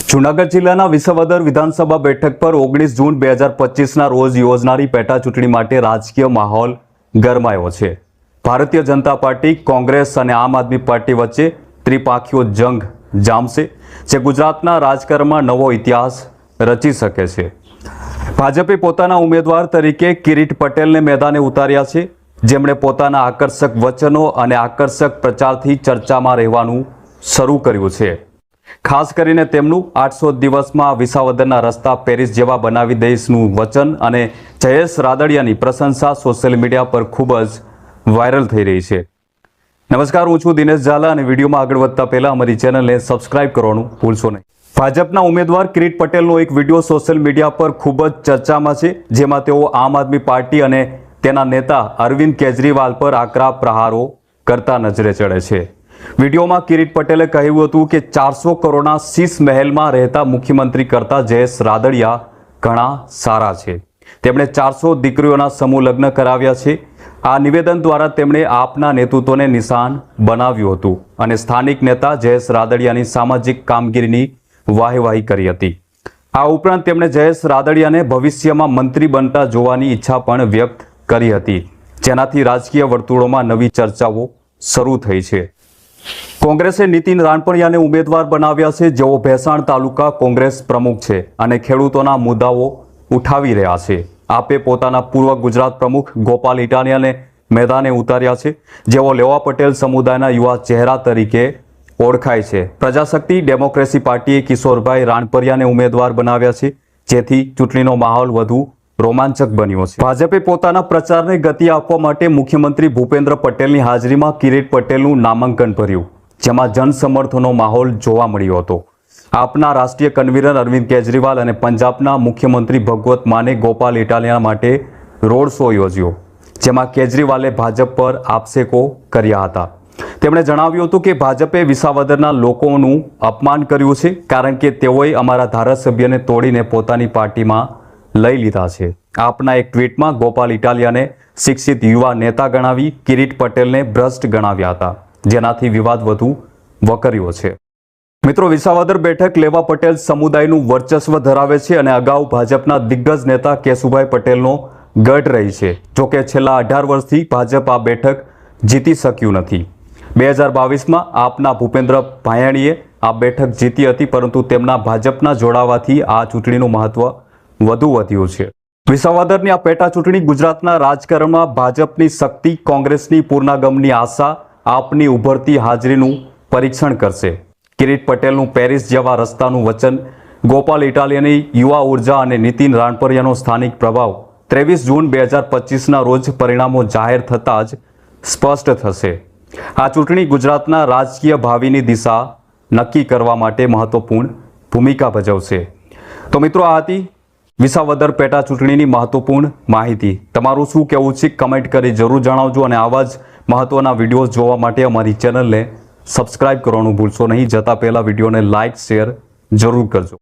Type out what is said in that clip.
જૂનાગઢ જિલ્લાના વિસાવદર વિધાનસભા બેઠક પર 19 જૂન 2025ના રોજ યોજાનારી પેટા ચૂંટણી માટે રાજકીય માહોલ ગરમાયો છે। ભારતીય જનતા પાર્ટી, કોંગ્રેસ અને આમ આદમી પાર્ટી વચ્ચે ત્રિપાંખીયો જંગ જામશે, જે ગુજરાતના રાજકારણમાં નવો ઇતિહાસ રચી શકે છે। ભાજપે પોતાના ઉમેદવાર તરીકે કિરીટ પટેલને મેદાને ઉતાર્યા છે, જેમણે પોતાના આકર્ષક વચનો અને આકર્ષક પ્રચારથી ચર્ચામાં રહેવાનું શરૂ કર્યું છે। ખાસ કરીને તેમનું 800 દિવસમાં વિસાવદરના રસ્તા પેરિસ જેવા બનાવી દઈશનું વચન અને જયેશ રાદડિયાની પ્રશંસા સોશિયલ મીડિયા પર ખૂબ જ વાયરલ થઈ રહી છે। નમસ્કાર, હું છું દિનેશ ઝાલા અને વિડીયોમાં આગળ વધતા પહેલા અમારી ચેનલને સબસ્ક્રાઇબ કરવાનું ભૂલશો નહીં। ભાજપના ઉમેદવાર કિરીટ પટેલનો એક વિડીયો સોશિયલ મીડિયા પર ખૂબ જ ચર્ચામાં છે, જેમાં તેઓ આમ આદમી પાર્ટી અને તેના નેતા અરવિંદ કેજરીવાલ પર આકરા પ્રહારો કરતા નજરે ચડે છે। વિડીયોમાં કિરીટ પટેલે કહ્યું હતું કે 400 કરોડના શીશ મહેલમાં રહેતા મુખ્યમંત્રી કરતા જયેશ રાદડિયા ઘણા સારા છે। તેમણે 400 દીકરીઓના સમૂહ લગ્ન કરાવ્યા છે। આ નિવેદન દ્વારા તેમણે આપના નેતૃત્વને નિશાન બનાવ્યું હતું અને સ્થાનિક નેતા જયેશ રાદડિયાની સામાજિક કામગીરીની વાહવાહી કરી હતી। આ ઉપરાંત તેમણે જયેશ રાદડિયાને ભવિષ્યમાં મંત્રી બનતા જોવાની ઈચ્છા પણ વ્યક્ત કરી હતી, જેનાથી રાજકીય વર્તુળોમાં નવી ચર્ચાઓ શરૂ થઈ છે। કોંગ્રેસે નીતિન રાણપણિયાને ઉમેદવાર બનાવ્યા છે, જેઓ ભેસાણ તાલુકા કોંગ્રેસ પ્રમુખ છે અને ખેડૂતોના મુદ્દાઓ ઉઠાવી રહ્યા છે। આપે પોતાના પૂર્વ ગુજરાત પ્રમુખ ગોપાલ ઇટાલિયાને મેદાને ઉતાર્યા છે, જેઓ લેવા પટેલ સમુદાયના યુવા ચહેરા તરીકે ઓળખાય છે। પ્રજાશક્તિ ડેમોક્રેસી પાર્ટીએ કિશોરભાઈ રાણપરિયાને ઉમેદવાર બનાવ્યા છે, જેથી ચૂંટણીનો માહોલ વધુ રોમાંચક બન્યો છે। ભાજપે પોતાના પ્રચારને ગતિ આપવા માટે મુખ્યમંત્રી ભૂપેન્દ્ર પટેલની હાજરીમાં કિરીટ પટેલનું નામાંકન ભર્યું, જેમાં જનસમર્થનનો માહોલ જોવા મળ્યો હતો। આપના રાષ્ટ્રીય કન્વીનર અરવિંદ કેજરીવાલ અને પંજાબના મુખ્યમંત્રી ભગવત માને ગોપાલ ઇટાલિયા માટે રોડ શો યોજ્યો, જેમાં કેજરીવાલે ભાજપ પર આક્ષેપો કર્યા હતા। તેમણે જણાવ્યું હતું કે ભાજપે વિસાવદરના લોકોનું અપમાન કર્યું છે, કારણ કે તેઓએ અમારા ધારાસભ્યને તોડીને પોતાની પાર્ટીમાં લઈ લીધા છે। આપના એક ટ્વીટમાં ગોપાલ ઇટાલિયાને શિક્ષિત યુવા નેતા ગણાવી કિરીટ પટેલને ભ્રષ્ટ ગણાવ્યા હતા, જેનાથી વિવાદ વધુ વકર્યો છે। મિત્રો, વિસાવદર બેઠક લેવા પટેલ સમુદાયનું વર્ચસ્વ ધરાવે છે અને અગાઉ ભાજપના દિગ્ગજ નેતા કેશુભાઈ પટેલનો ગઢ રહી છે। જોકે છેલ્લા 18 વર્ષથી ભાજપ આ બેઠક જીતી શક્યું નથી। 2022માં આપના ભૂપેન્દ્ર ભાયાણીએ આ બેઠક જીતી હતી, પરંતુ તેમના ભાજપના જોડાવાથી આ ચૂંટણીનું મહત્વ વધુ વધ્યું છે। વિસાવદરની આ પેટા ચૂંટણી ગુજરાતના રાજકારણમાં ભાજપની શક્તિ, કોંગ્રેસની પૂર્ણાગમની આશા, આપની ઉભરતી હાજરીનું પરીક્ષણ કરશે। કિરીટ પટેલનું પેરિસ જેવા રસ્તાનું વચન, ગોપાલ ઇટાલિયાની યુવા ઉર્જા અને નીતિન રાણપરિયાનો સ્થાનિક પ્રભાવ 23 જૂન 2025ના રોજ પરિણામો જાહેર થતાં જ સ્પષ્ટ થશે। આ ચૂંટણી ગુજરાતના રાજકીય ભાવિની દિશા નક્કી કરવા માટે મહત્વપૂર્ણ ભૂમિકા ભજવશે। તો મિત્રો, આ હતી વિસાવદર પેટા ચૂંટણીની મહત્વપૂર્ણ માહિતી। તમારું શું કહેવું છે કમેન્ટ કરી જરૂર જણાવજો અને આવા જ મહત્વના વિડીયો જોવા માટે અમારી ચેનલને સબસ્ક્રાઇબ કરવાનું ભૂલશો નહીં। જતા પહેલા વિડીયોને લાઇક, શેર જરૂર કરજો।